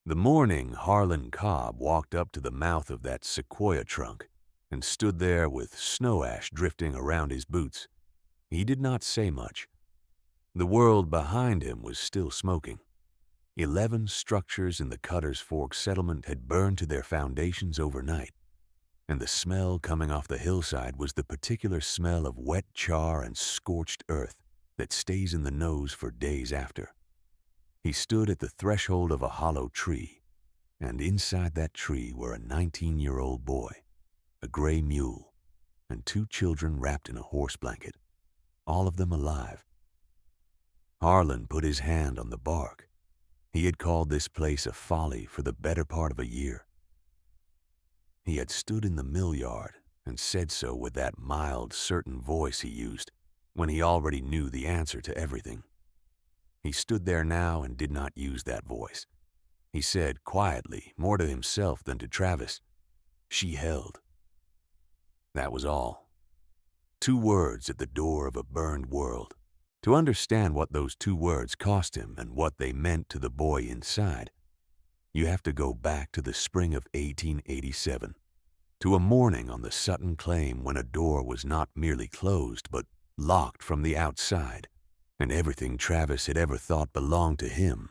The morning Harlan Cobb walked up to the mouth of that Sequoia trunk and stood there with snow ash drifting around his boots. He did not say much. The world behind him was still smoking. 11 structures in the Cutter's Fork settlement had burned to their foundations overnight, and the smell coming off the hillside was the particular smell of wet char and scorched earth that stays in the nose for days after. He stood at the threshold of a hollow tree, and inside that tree were a 19-year-old boy, a gray mule, and 2 children wrapped in a horse blanket, all of them alive. Harlan put his hand on the bark. He had called this place a folly for the better part of a year. He had stood in the mill yard and said so with that mild, certain voice he used when he already knew the answer to everything. He stood there now and did not use that voice. He said quietly, more to himself than to Travis, "She held." That was all. 2 words at the door of a burned world. To understand what those 2 words cost him and what they meant to the boy inside, you have to go back to the spring of 1887, to a morning on the Sutton claim when a door was not merely closed but locked from the outside, and everything Travis had ever thought belonged to him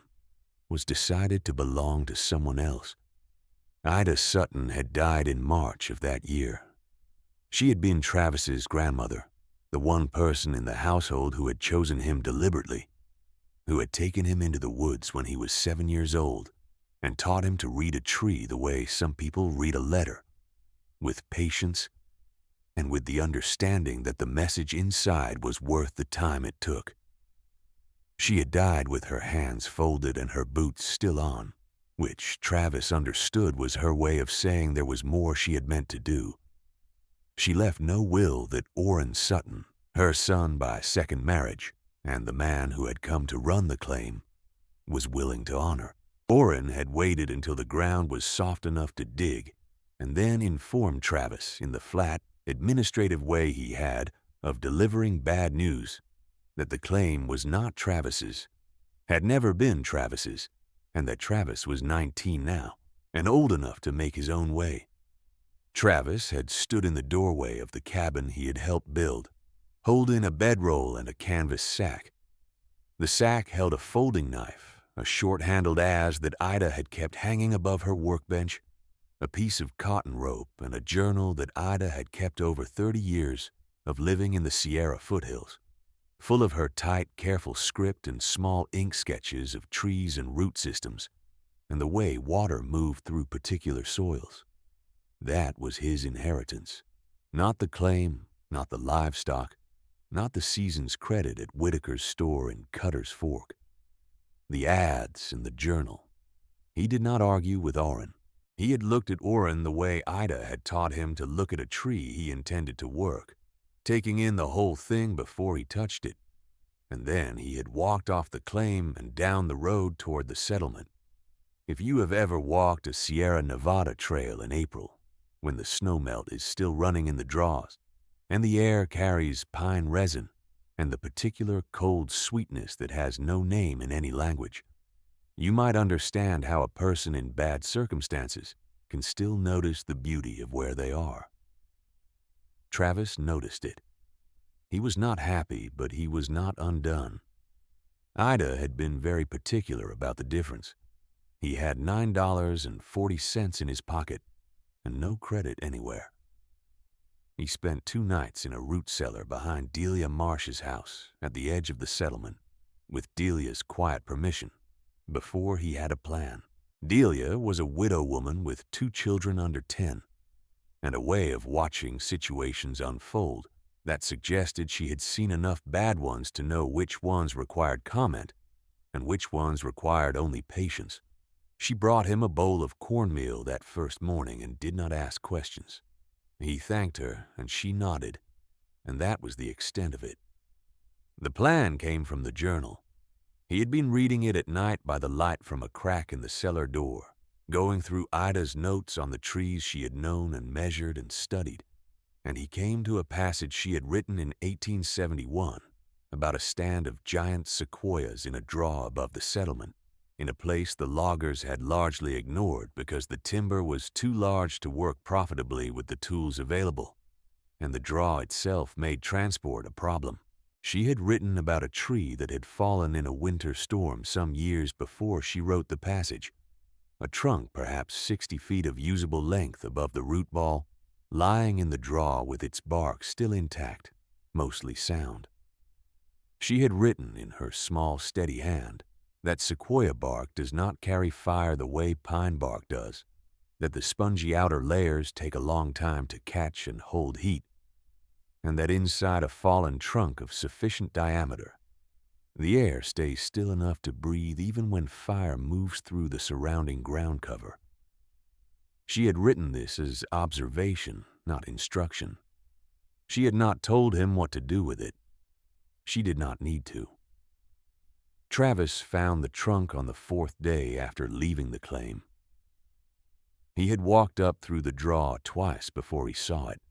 was decided to belong to someone else. Ida Sutton had died in March of that year. She had been Travis's grandmother, the one person in the household who had chosen him deliberately, who had taken him into the woods when he was 7 years old and taught him to read a tree the way some people read a letter, with patience and with the understanding that the message inside was worth the time it took. She had died with her hands folded and her boots still on, which Travis understood was her way of saying there was more she had meant to do. She left no will that Orrin Sutton, her son by second marriage, and the man who had come to run the claim, was willing to honor. Orrin had waited until the ground was soft enough to dig, and then informed Travis in the flat, administrative way he had of delivering bad news that the claim was not Travis's, had never been Travis's, and that Travis was 19 now, and old enough to make his own way. Travis had stood in the doorway of the cabin he had helped build, holding a bedroll and a canvas sack. The sack held a folding knife, a short-handled adze that Ida had kept hanging above her workbench, a piece of cotton rope, and a journal that Ida had kept over 30 years of living in the Sierra foothills, full of her tight, careful script and small ink sketches of trees and root systems, and the way water moved through particular soils. That was his inheritance. Not the claim, not the livestock, not the season's credit at Whitaker's store in Cutter's Fork. The ads and the journal. He did not argue with Orrin. He had looked at Orrin the way Ida had taught him to look at a tree he intended to work, taking in the whole thing before he touched it. And then he had walked off the claim and down the road toward the settlement. If you have ever walked a Sierra Nevada trail in April, when the snowmelt is still running in the draws, and the air carries pine resin and the particular cold sweetness that has no name in any language, you might understand how a person in bad circumstances can still notice the beauty of where they are. Travis noticed it. He was not happy, but he was not undone. Ida had been very particular about the difference. He had $9.40 in his pocket, and no credit anywhere. He spent 2 nights in a root cellar behind Delia Marsh's house at the edge of the settlement, with Delia's quiet permission, before he had a plan. Delia was a widow woman with 2 children under 10, and a way of watching situations unfold that suggested she had seen enough bad ones to know which ones required comment and which ones required only patience. She brought him a bowl of cornmeal that first morning and did not ask questions. He thanked her, and she nodded, and that was the extent of it. The plan came from the journal. He had been reading it at night by the light from a crack in the cellar door, going through Ida's notes on the trees she had known and measured and studied, and he came to a passage she had written in 1871 about a stand of giant sequoias in a draw above the settlement. in a place the loggers had largely ignored because the timber was too large to work profitably with the tools available, and the draw itself made transport a problem. She had written about a tree that had fallen in a winter storm some years before she wrote the passage, a trunk perhaps 60 feet of usable length above the root ball, lying in the draw with its bark still intact, mostly sound. She had written in her small, steady hand that sequoia bark does not carry fire the way pine bark does, that the spongy outer layers take a long time to catch and hold heat, and that inside a fallen trunk of sufficient diameter, the air stays still enough to breathe even when fire moves through the surrounding ground cover. She had written this as observation, not instruction. She had not told him what to do with it. She did not need to. Travis found the trunk on the 4th day after leaving the claim. He had walked up through the draw twice before he saw it,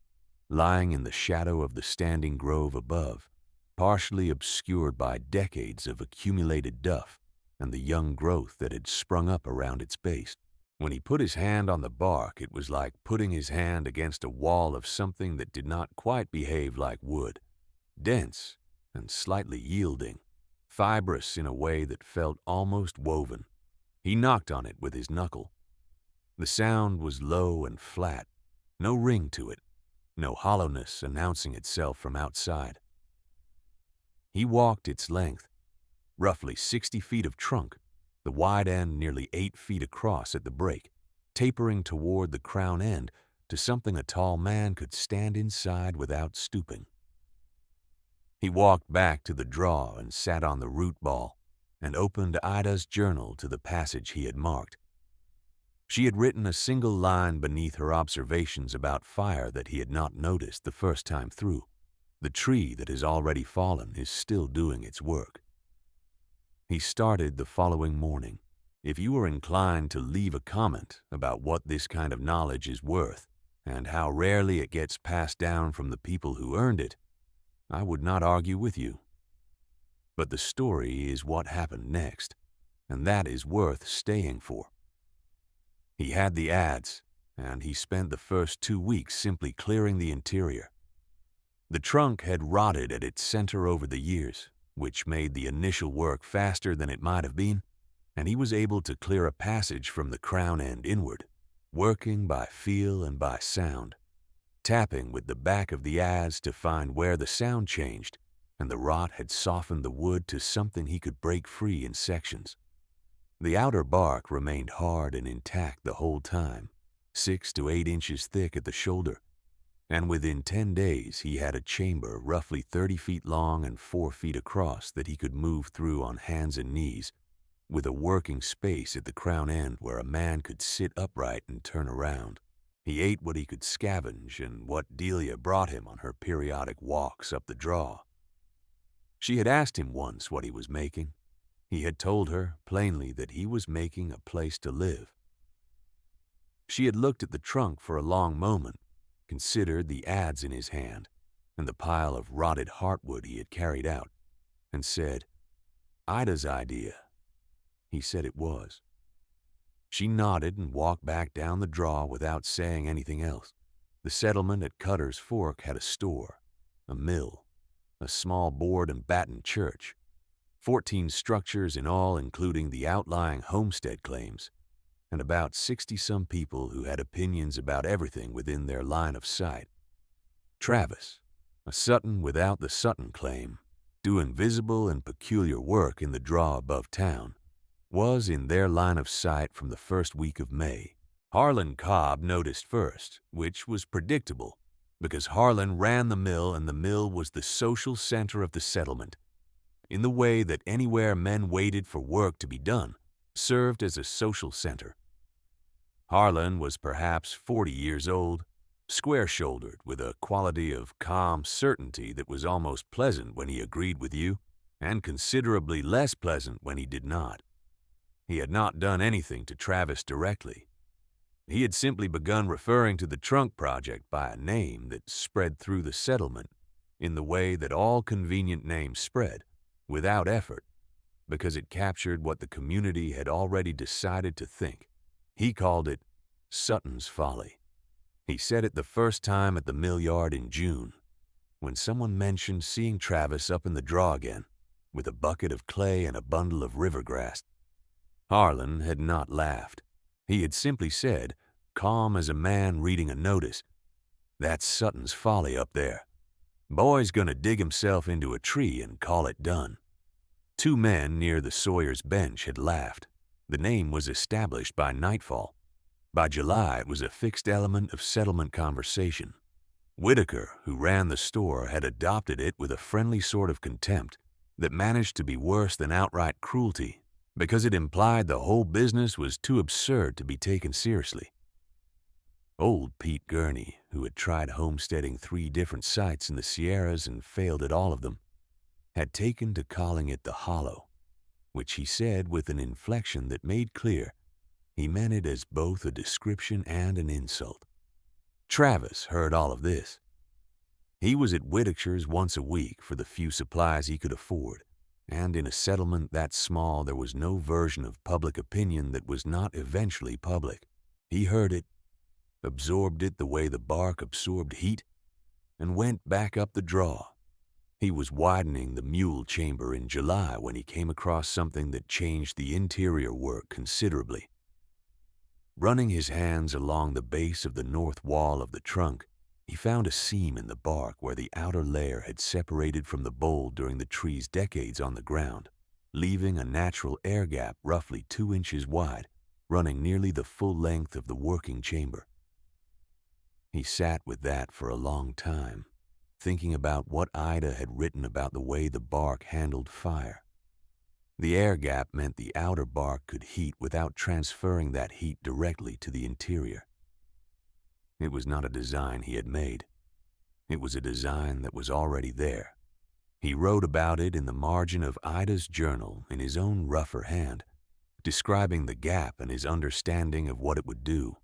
lying in the shadow of the standing grove above, partially obscured by decades of accumulated duff and the young growth that had sprung up around its base. When he put his hand on the bark, it was like putting his hand against a wall of something that did not quite behave like wood, dense and slightly yielding, fibrous in a way that felt almost woven. He knocked on it with his knuckle. The sound was low and flat, no ring to it, no hollowness announcing itself from outside. He walked its length, roughly 60 feet of trunk, the wide end nearly 8 feet across at the break, tapering toward the crown end to something a tall man could stand inside without stooping. He walked back to the draw and sat on the root ball and opened Ida's journal to the passage he had marked. She had written a single line beneath her observations about fire that he had not noticed the first time through. The tree that has already fallen is still doing its work. He started the following morning. If you are inclined to leave a comment about what this kind of knowledge is worth and how rarely it gets passed down from the people who earned it, I would not argue with you. But the story is what happened next, and that is worth staying for. He had the adze, and he spent the first 2 weeks simply clearing the interior. The trunk had rotted at its center over the years, which made the initial work faster than it might have been, and he was able to clear a passage from the crown end inward, working by feel and by sound, tapping with the back of the adze to find where the sound changed, and the rot had softened the wood to something he could break free in sections. The outer bark remained hard and intact the whole time, 6 to 8 inches thick at the shoulder, and within 10 days he had a chamber roughly 30 feet long and 4 feet across that he could move through on hands and knees, with a working space at the crown end where a man could sit upright and turn around. He ate what he could scavenge and what Delia brought him on her periodic walks up the draw. She had asked him once what he was making. He had told her plainly that he was making a place to live. She had looked at the trunk for a long moment, considered the adze in his hand and the pile of rotted heartwood he had carried out, and said, "Ida's idea." He said it was. She nodded and walked back down the draw without saying anything else. The settlement at Cutter's Fork had a store, a mill, a small board and batten church, 14 structures in all including the outlying homestead claims, and about 60-some people who had opinions about everything within their line of sight. Travis, a Sutton without the Sutton claim, doing visible and peculiar work in the draw above town, was in their line of sight from the first week of May. Harlan Cobb noticed first, which was predictable, because Harlan ran the mill and the mill was the social center of the settlement, in the way that anywhere men waited for work to be done served as a social center. Harlan was perhaps 40 years old, square-shouldered with a quality of calm certainty that was almost pleasant when he agreed with you and considerably less pleasant when he did not. He had not done anything to Travis directly. He had simply begun referring to the trunk project by a name that spread through the settlement in the way that all convenient names spread, without effort, because it captured what the community had already decided to think. He called it Sutton's Folly. He said it the first time at the mill yard in June, when someone mentioned seeing Travis up in the draw again, with a bucket of clay and a bundle of river grass. Harlan had not laughed. He had simply said, calm as a man reading a notice, "That's Sutton's Folly up there. Boy's gonna dig himself into a tree and call it done." Two men near the Sawyer's bench had laughed. The name was established by nightfall. By July, it was a fixed element of settlement conversation. Whitaker, who ran the store, had adopted it with a friendly sort of contempt that managed to be worse than outright cruelty, because it implied the whole business was too absurd to be taken seriously. Old Pete Gurney, who had tried homesteading 3 different sites in the Sierras and failed at all of them, had taken to calling it the Hollow, which he said with an inflection that made clear he meant it as both a description and an insult. Travis heard all of this. He was at Whitaker's once a week for the few supplies he could afford, and in a settlement that small there was no version of public opinion that was not eventually public. He heard it, absorbed it the way the bark absorbed heat, and went back up the draw. He was widening the mule chamber in July when he came across something that changed the interior work considerably. Running his hands along the base of the north wall of the trunk, he found a seam in the bark where the outer layer had separated from the bole during the tree's decades on the ground, leaving a natural air gap roughly 2 inches wide, running nearly the full length of the working chamber. He sat with that for a long time, thinking about what Ida had written about the way the bark handled fire. The air gap meant the outer bark could heat without transferring that heat directly to the interior. It was not a design he had made. It was a design that was already there. He wrote about it in the margin of Ida's journal in his own rougher hand, describing the gap and his understanding of what it would do.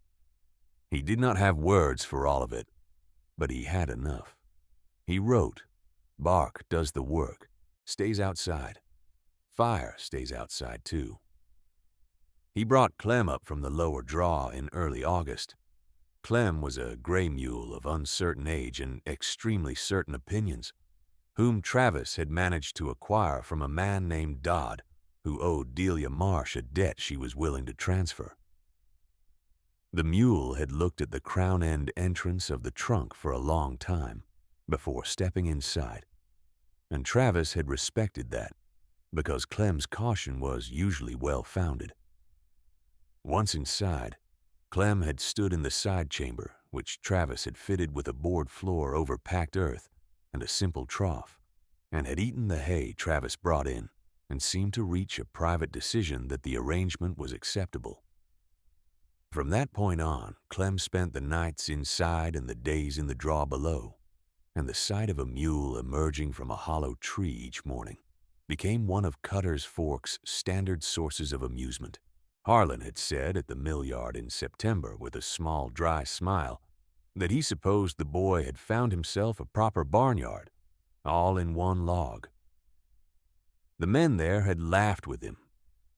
He did not have words for all of it, but he had enough. He wrote, "Bark does the work, stays outside. Fire stays outside too." He brought Clem up from the lower draw in early August. Clem was a gray mule of uncertain age and extremely certain opinions, whom Travis had managed to acquire from a man named Dodd, who owed Delia Marsh a debt she was willing to transfer. The mule had looked at the crown-end entrance of the trunk for a long time before stepping inside, and Travis had respected that, because Clem's caution was usually well-founded. Once inside, Clem had stood in the side chamber, which Travis had fitted with a board floor over packed earth and a simple trough, and had eaten the hay Travis brought in, and seemed to reach a private decision that the arrangement was acceptable. From that point on, Clem spent the nights inside and the days in the draw below, and the sight of a mule emerging from a hollow tree each morning became one of Cutter's Fork's standard sources of amusement. Harlan had said at the mill yard in September with a small, dry smile that he supposed the boy had found himself a proper barnyard, all in one log. The men there had laughed with him.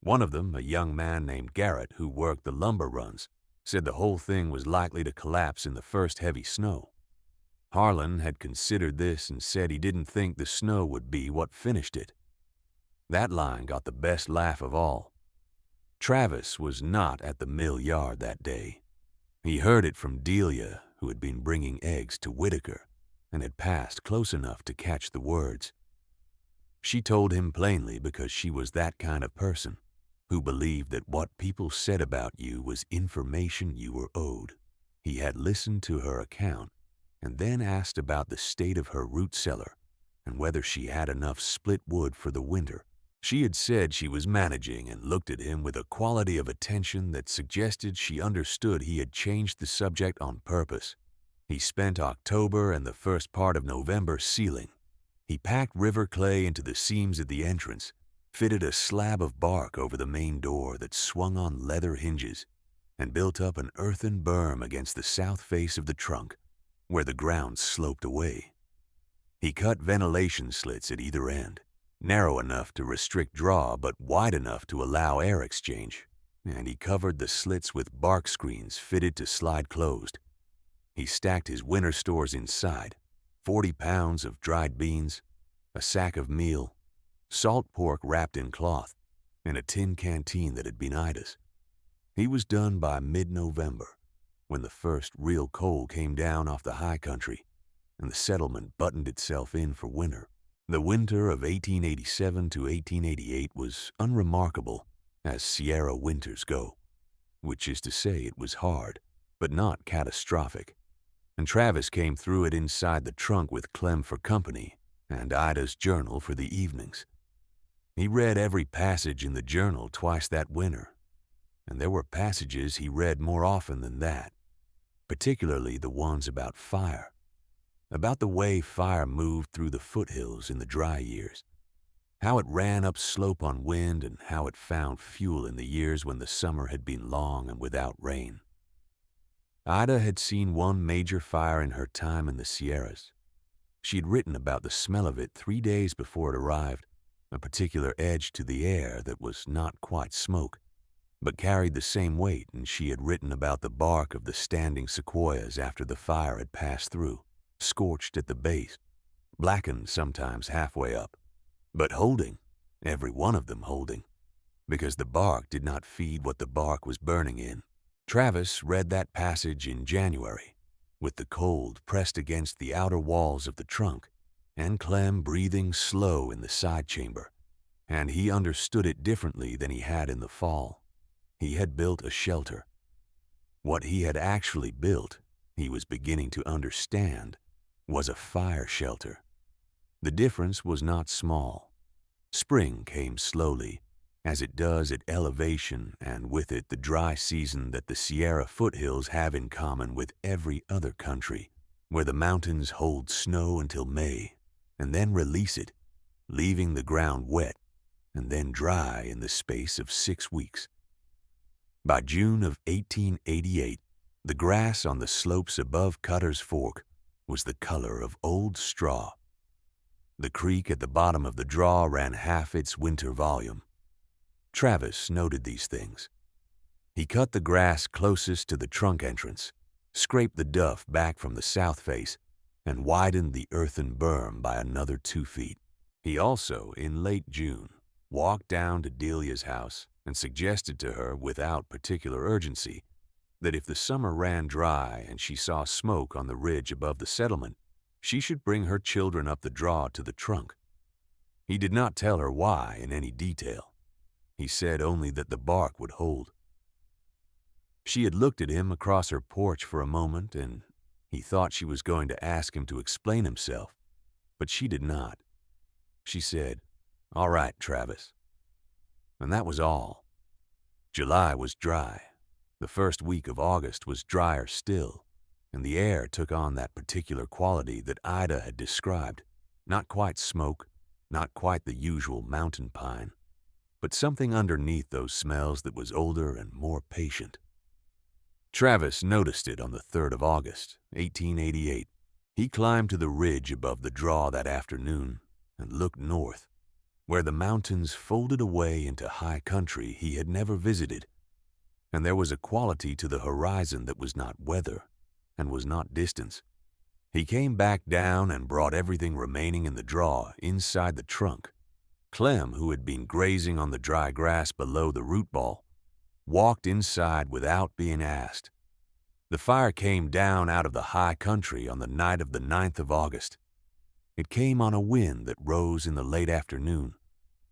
One of them, a young man named Garrett who worked the lumber runs, said the whole thing was likely to collapse in the first heavy snow. Harlan had considered this and said he didn't think the snow would be what finished it. That line got the best laugh of all. Travis was not at the mill yard that day. He heard it from Delia, who had been bringing eggs to Whitaker and had passed close enough to catch the words. She told him plainly because she was that kind of person, who believed that what people said about you was information you were owed. He had listened to her account and then asked about the state of her root cellar and whether she had enough split wood for the winter. She had said she was managing and looked at him with a quality of attention that suggested she understood he had changed the subject on purpose. He spent October and the first part of November sealing. He packed river clay into the seams at the entrance, fitted a slab of bark over the main door that swung on leather hinges, and built up an earthen berm against the south face of the trunk, where the ground sloped away. He cut ventilation slits at either end, narrow enough to restrict draw but wide enough to allow air exchange, and he covered the slits with bark screens fitted to slide closed. He stacked his winter stores inside: 40 pounds of dried beans, a sack of meal, salt pork wrapped in cloth, and a tin canteen that had been Ida's. He was done by mid-November, when the first real cold came down off the high country, and the settlement buttoned itself in for winter. The winter of 1887 to 1888 was unremarkable, as Sierra winters go, which is to say it was hard, but not catastrophic, and Travis came through it inside the trunk with Clem for company and Ida's journal for the evenings. He read every passage in the journal twice that winter, and there were passages he read more often than that, particularly the ones about fire, about the way fire moved through the foothills in the dry years, how it ran up slope on wind and how it found fuel in the years when the summer had been long and without rain. Ida had seen one major fire in her time in the Sierras. She had written about the smell of it 3 days before it arrived, a particular edge to the air that was not quite smoke, but carried the same weight, and she had written about the bark of the standing sequoias after the fire had passed through, scorched at the base, blackened sometimes halfway up, but holding, every one of them holding, because the bark did not feed what the bark was burning in. Travis read that passage in January, with the cold pressed against the outer walls of the trunk, and Clem breathing slow in the side chamber, and he understood it differently than he had in the fall. He had built a shelter. What he had actually built, he was beginning to understand, was a fire shelter. The difference was not small. Spring came slowly, as it does at elevation, and with it the dry season that the Sierra foothills have in common with every other country, where the mountains hold snow until May, and then release it, leaving the ground wet and then dry in the space of 6 weeks. By June of 1888, the grass on the slopes above Cutter's Fork was the color of old straw. The creek at the bottom of the draw ran half its winter volume. Travis noted these things. He cut the grass closest to the trunk entrance, scraped the duff back from the south face, and widened the earthen berm by another 2 feet. He also, in late June, walked down to Delia's house and suggested to her, without particular urgency, that if the summer ran dry and she saw smoke on the ridge above the settlement, she should bring her children up the draw to the trunk. He did not tell her why in any detail. He said only that the bark would hold. She had looked at him across her porch for a moment, and he thought she was going to ask him to explain himself, but she did not. She said, "All right, Travis." And that was all. July was dry. The first week of August was drier still, and the air took on that particular quality that Ida had described. Not quite smoke, not quite the usual mountain pine, but something underneath those smells that was older and more patient. Travis noticed it on the 3rd of August, 1888. He climbed to the ridge above the draw that afternoon and looked north, where the mountains folded away into high country he had never visited, and there was a quality to the horizon that was not weather and was not distance. He came back down and brought everything remaining in the draw inside the trunk. Clem, who had been grazing on the dry grass below the root ball, walked inside without being asked. The fire came down out of the high country on the night of the 9th of August. It came on a wind that rose in the late afternoon,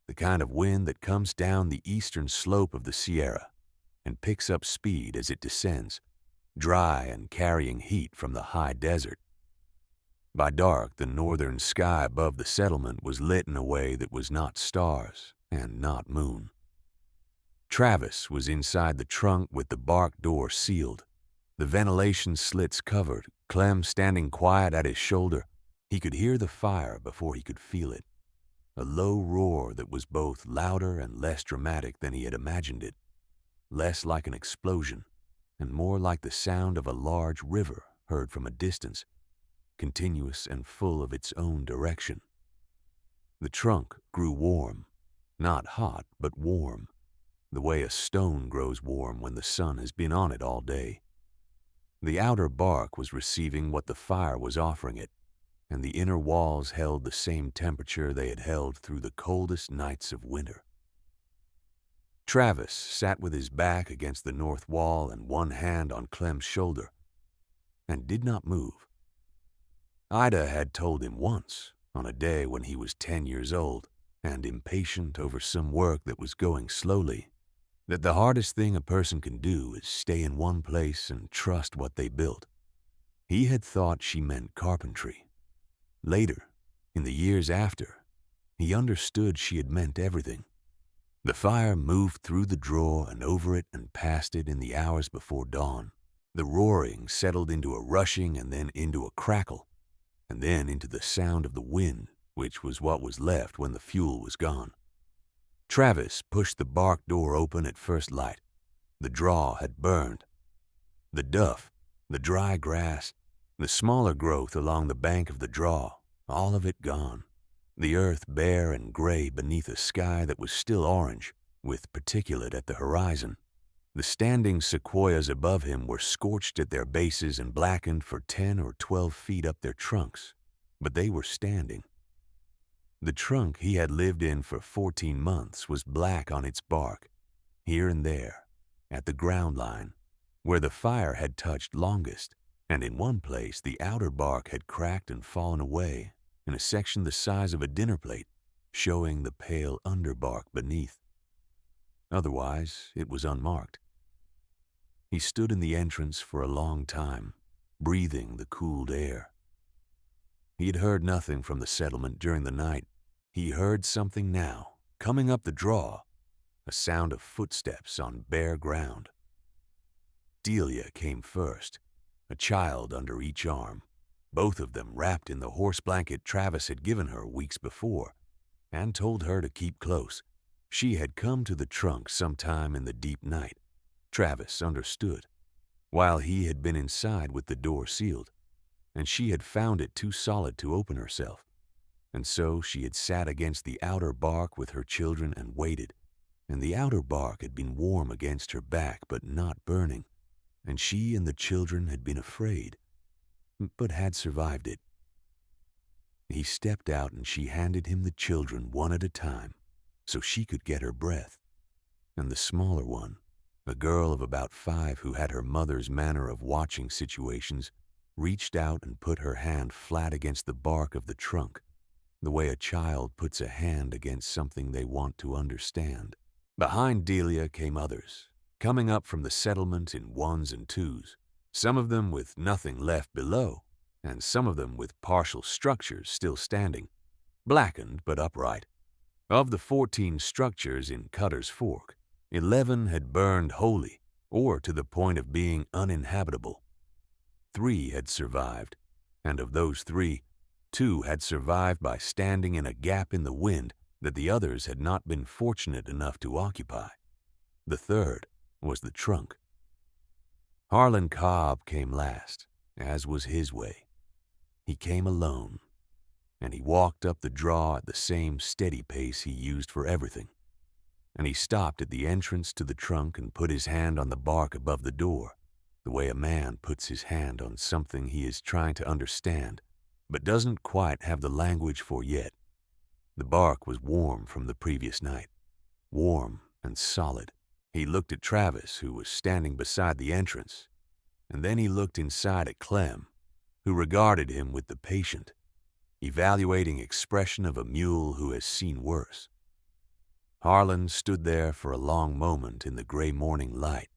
the kind of wind that comes down the eastern slope of the Sierra and picks up speed as it descends, dry and carrying heat from the high desert. By dark, the northern sky above the settlement was lit in a way that was not stars and not moon. Travis was inside the trunk with the bark door sealed, the ventilation slits covered, Clem standing quiet at his shoulder. He could hear the fire before he could feel it, a low roar that was both louder and less dramatic than he had imagined it, less like an explosion and more like the sound of a large river heard from a distance, continuous and full of its own direction. The trunk grew warm, not hot, but warm, the way a stone grows warm when the sun has been on it all day. The outer bark was receiving what the fire was offering it, and the inner walls held the same temperature they had held through the coldest nights of winter. Travis sat with his back against the north wall and one hand on Clem's shoulder, and did not move. Ida had told him once, on a day when he was 10 years old and impatient over some work that was going slowly, that the hardest thing a person can do is stay in one place and trust what they built. He had thought she meant carpentry. Later, in the years after, he understood she had meant everything. The fire moved through the drawer and over it and past it in the hours before dawn. The roaring settled into a rushing and then into a crackle, and then into the sound of the wind, which was what was left when the fuel was gone. Travis pushed the bark door open at first light. The draw had burned. The duff, the dry grass, the smaller growth along the bank of the draw, all of it gone. The earth bare and gray beneath a sky that was still orange, with particulate at the horizon. The standing sequoias above him were scorched at their bases and blackened for 10 or 12 feet up their trunks, but they were standing. The trunk he had lived in for 14 months was black on its bark, here and there, at the ground line, where the fire had touched longest, and in one place the outer bark had cracked and fallen away in a section the size of a dinner plate, showing the pale underbark beneath. Otherwise, it was unmarked. He stood in the entrance for a long time, breathing the cooled air. He had heard nothing from the settlement during the night. He heard something now, coming up the draw, a sound of footsteps on bare ground. Delia came first, a child under each arm, both of them wrapped in the horse blanket Travis had given her weeks before, and told her to keep close. She had come to the trunk sometime in the deep night. Travis understood, while he had been inside with the door sealed, and she had found it too solid to open herself, and so she had sat against the outer bark with her children and waited, and the outer bark had been warm against her back but not burning, and she and the children had been afraid, but had survived it. He stepped out and she handed him the children one at a time so she could get her breath, and the smaller one, a girl of about 5 who had her mother's manner of watching situations, reached out and put her hand flat against the bark of the trunk, the way a child puts a hand against something they want to understand. Behind Delia came others, coming up from the settlement in ones and twos, some of them with nothing left below, and some of them with partial structures still standing, blackened but upright. Of the 14 structures in Cutter's Fork, 11 had burned wholly, or to the point of being uninhabitable. 3 had survived, and of those 3, 2 had survived by standing in a gap in the wind that the others had not been fortunate enough to occupy. The third was the trunk. Harlan Cobb came last, as was his way. He came alone, and he walked up the draw at the same steady pace he used for everything, and he stopped at the entrance to the trunk and put his hand on the bark above the door, the way a man puts his hand on something he is trying to understand, but doesn't quite have the language for yet. The bark was warm from the previous night, warm and solid. He looked at Travis, who was standing beside the entrance, and then he looked inside at Clem, who regarded him with the patient, evaluating expression of a mule who has seen worse. Harlan stood there for a long moment in the gray morning light,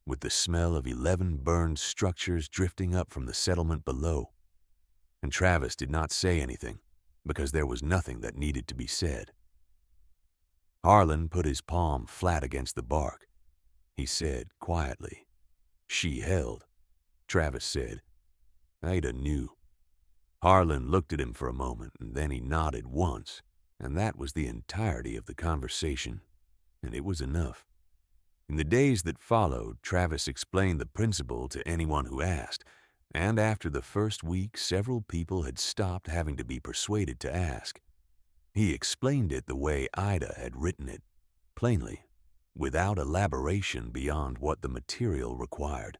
with the smell of 11 burned structures drifting up from the settlement below, and Travis did not say anything, because there was nothing that needed to be said. Harlan put his palm flat against the bark. He said quietly, "She held." Travis said, "Ida knew." Harlan looked at him for a moment, and then he nodded once, and that was the entirety of the conversation, and it was enough. In the days that followed, Travis explained the principle to anyone who asked, and after the first week, several people had stopped having to be persuaded to ask. He explained it the way Ida had written it, plainly, without elaboration beyond what the material required.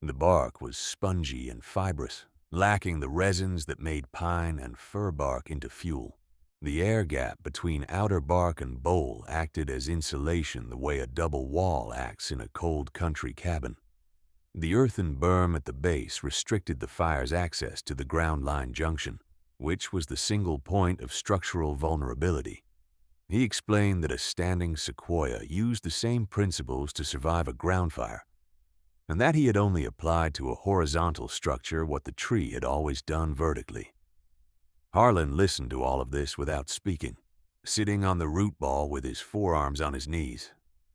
The bark was spongy and fibrous, lacking the resins that made pine and fir bark into fuel. The air gap between outer bark and bole acted as insulation the way a double wall acts in a cold country cabin. The earthen berm at the base restricted the fire's access to the ground line junction, which was the single point of structural vulnerability. He explained that a standing sequoia used the same principles to survive a ground fire, and that he had only applied to a horizontal structure what the tree had always done vertically. Harlan listened to all of this without speaking, sitting on the root ball with his forearms on his knees,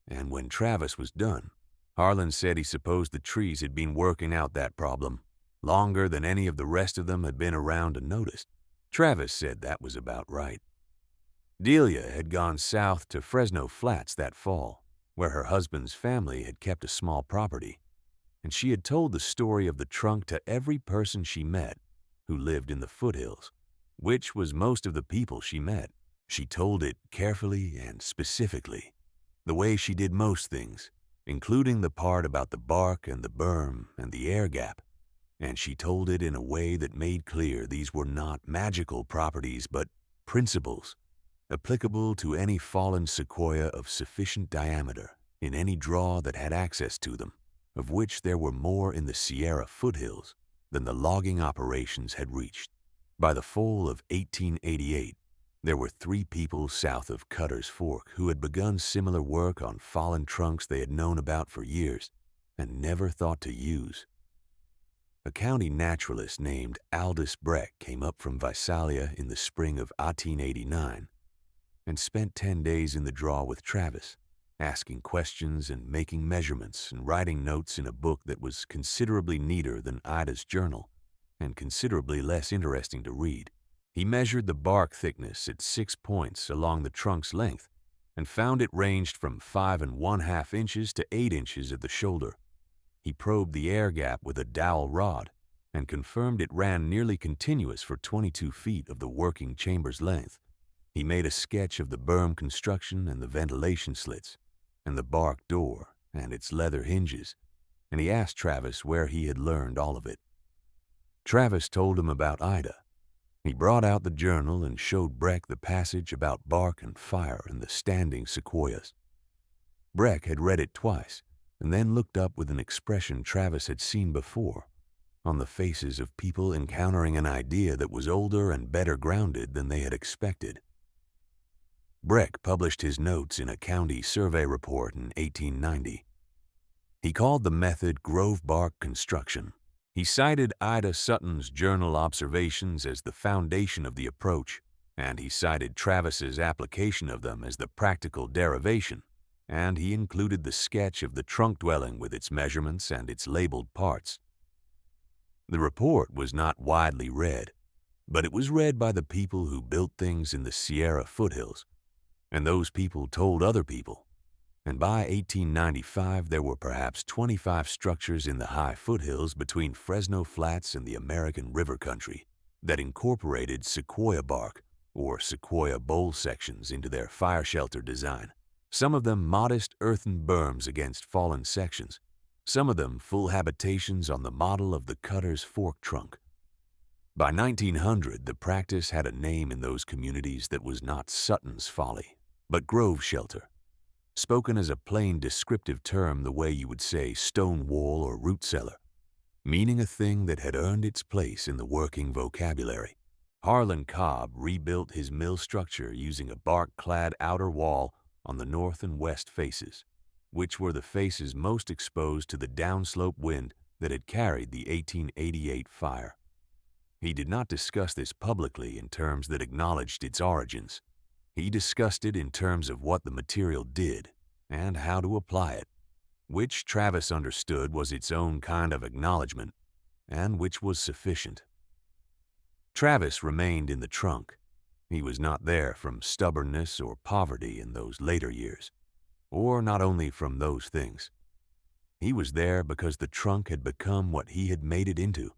and when Travis was done, Harlan said he supposed the trees had been working out that problem longer than any of the rest of them had been around to notice. Travis said that was about right. Delia had gone south to Fresno Flats that fall, where her husband's family had kept a small property, and she had told the story of the trunk to every person she met who lived in the foothills, which was most of the people she met. She told it carefully and specifically, the way she did most things, including the part about the bark and the berm and the air gap, and she told it in a way that made clear these were not magical properties but principles, applicable to any fallen sequoia of sufficient diameter in any draw that had access to them, of which there were more in the Sierra foothills than the logging operations had reached. By the fall of 1888, there were 3 people south of Cutter's Fork who had begun similar work on fallen trunks they had known about for years and never thought to use. A county naturalist named Aldous Breck came up from Visalia in the spring of 1889 and spent 10 days in the draw with Travis, asking questions and making measurements and writing notes in a book that was considerably neater than Ida's journal and considerably less interesting to read. He measured the bark thickness at 6 points along the trunk's length and found it ranged from 5 1/2 inches to 8 inches at the shoulder. He probed the air gap with a dowel rod and confirmed it ran nearly continuous for 22 feet of the working chamber's length. He made a sketch of the berm construction and the ventilation slits, and the bark door and its leather hinges, and he asked Travis where he had learned all of it. Travis told him about Ida. He brought out the journal and showed Breck the passage about bark and fire and the standing sequoias. Breck had read it twice, and then looked up with an expression Travis had seen before, on the faces of people encountering an idea that was older and better grounded than they had expected. Breck published his notes in a county survey report in 1890. He called the method grove bark construction. He cited Ida Sutton's journal observations as the foundation of the approach, and he cited Travis's application of them as the practical derivation, and he included the sketch of the trunk dwelling with its measurements and its labeled parts. The report was not widely read, but it was read by the people who built things in the Sierra foothills, and those people told other people, and by 1895 there were perhaps 25 structures in the high foothills between Fresno Flats and the American River Country that incorporated sequoia bark or sequoia bowl sections into their fire shelter design. Some of them modest earthen berms against fallen sections, some of them full habitations on the model of the Cutter's Fork trunk. By 1900, the practice had a name in those communities that was not Sutton's Folly, but Grove Shelter, spoken as a plain descriptive term the way you would say stone wall or root cellar, meaning a thing that had earned its place in the working vocabulary. Harlan Cobb rebuilt his mill structure using a bark-clad outer wall on the north and west faces, which were the faces most exposed to the downslope wind that had carried the 1888 fire. He did not discuss this publicly in terms that acknowledged its origins. He discussed it in terms of what the material did and how to apply it, which Travis understood was its own kind of acknowledgement, and which was sufficient. Travis remained in the trunk. He was not there from stubbornness or poverty in those later years, or not only from those things. He was there because the trunk had become what he had made it into,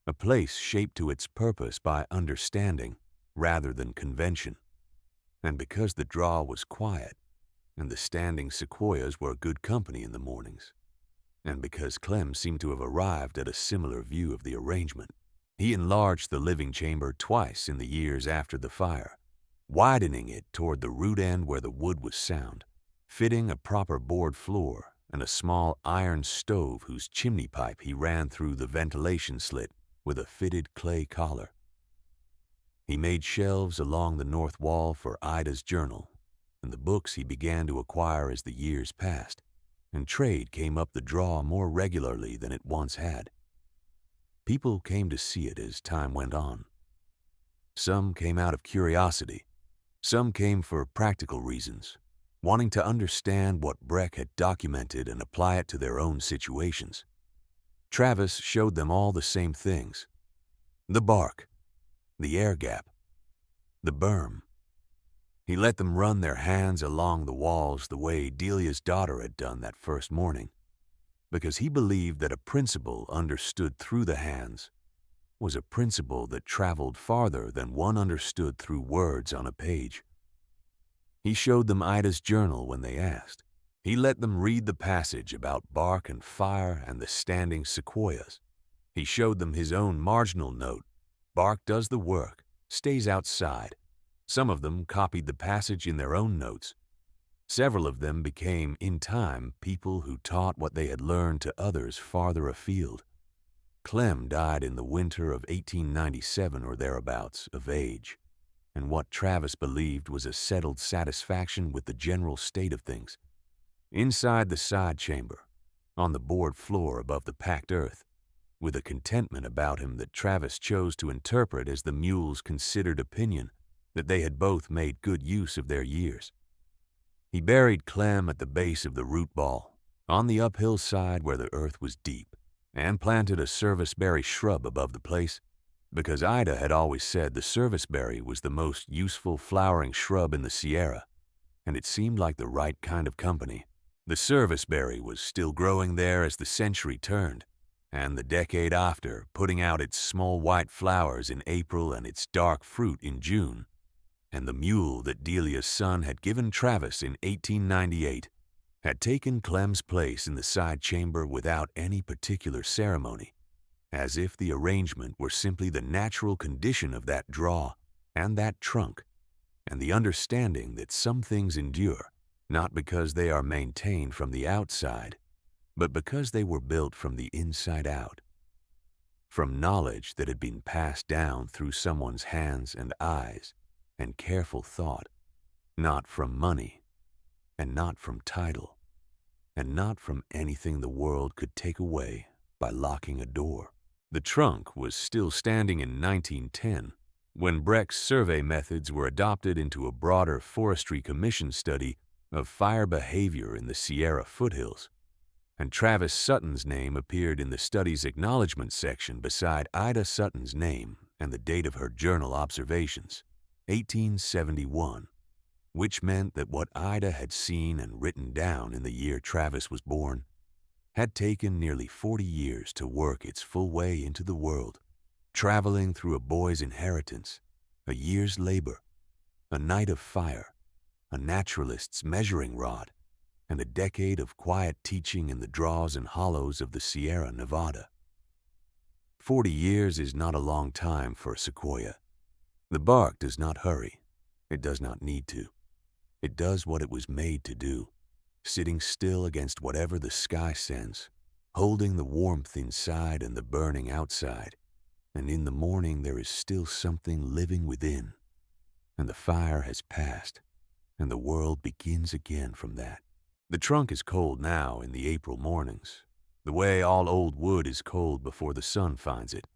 a place shaped to its purpose by understanding rather than convention, and because the draw was quiet, and the standing sequoias were good company in the mornings, and because Clem seemed to have arrived at a similar view of the arrangement. He enlarged the living chamber twice in the years after the fire, widening it toward the root end where the wood was sound, fitting a proper board floor and a small iron stove whose chimney pipe he ran through the ventilation slit with a fitted clay collar. He made shelves along the north wall for Ida's journal and the books he began to acquire as the years passed, and trade came up the draw more regularly than it once had. People came to see it as time went on. Some came out of curiosity. Some came for practical reasons, wanting to understand what Breck had documented and apply it to their own situations. Travis showed them all the same things: the bark, the air gap, the berm. He let them run their hands along the walls the way Delia's daughter had done that first morning, because he believed that a principle understood through the hands was a principle that traveled farther than one understood through words on a page. He showed them Ida's journal when they asked. He let them read the passage about bark and fire and the standing sequoias. He showed them his own marginal note: bark does the work, stays outside. Some of them copied the passage in their own notes. Several of them became, in time, people who taught what they had learned to others farther afield. Clem died in the winter of 1897 or thereabouts, of age, and what Travis believed was a settled satisfaction with the general state of things. Inside the side chamber, on the board floor above the packed earth, with a contentment about him that Travis chose to interpret as the mule's considered opinion that they had both made good use of their years. He buried Clem at the base of the root ball, on the uphill side where the earth was deep, and planted a serviceberry shrub above the place, because Ida had always said the serviceberry was the most useful flowering shrub in the Sierra, and it seemed like the right kind of company. The serviceberry was still growing there as the century turned, and the decade after, putting out its small white flowers in April and its dark fruit in June. And the mule that Delia's son had given Travis in 1898 had taken Clem's place in the side chamber without any particular ceremony, as if the arrangement were simply the natural condition of that draw and that trunk, and the understanding that some things endure, not because they are maintained from the outside, but because they were built from the inside out, from knowledge that had been passed down through someone's hands and eyes and careful thought, not from money, and not from title, and not from anything the world could take away by locking a door. The trunk was still standing in 1910, when Breck's survey methods were adopted into a broader forestry commission study of fire behavior in the Sierra foothills, and Travis Sutton's name appeared in the study's acknowledgement section beside Ida Sutton's name and the date of her journal observations, 1871, which meant that what Ida had seen and written down in the year Travis was born had taken nearly 40 years to work its full way into the world, traveling through a boy's inheritance, a year's labor, a night of fire, a naturalist's measuring rod, and a decade of quiet teaching in the draws and hollows of the Sierra Nevada. 40 years is not a long time for a sequoia. The bark does not hurry. It does not need to. It does what it was made to do, sitting still against whatever the sky sends, holding the warmth inside and the burning outside, and in the morning there is still something living within, and the fire has passed, and the world begins again from that. The trunk is cold now in the April mornings, the way all old wood is cold before the sun finds it,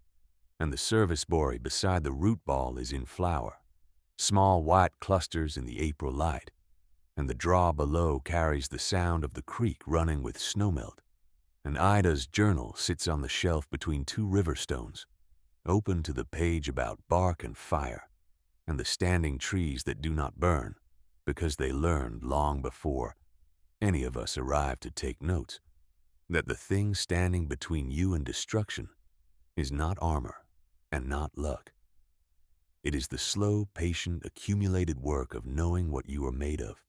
and the serviceberry beside the root ball is in flower, small white clusters in the April light, and the draw below carries the sound of the creek running with snowmelt, and Ida's journal sits on the shelf between two river stones, open to the page about bark and fire, and the standing trees that do not burn, because they learned long before any of us arrived to take notes, that the thing standing between you and destruction is not armor and not luck. It is the slow, patient, accumulated work of knowing what you are made of,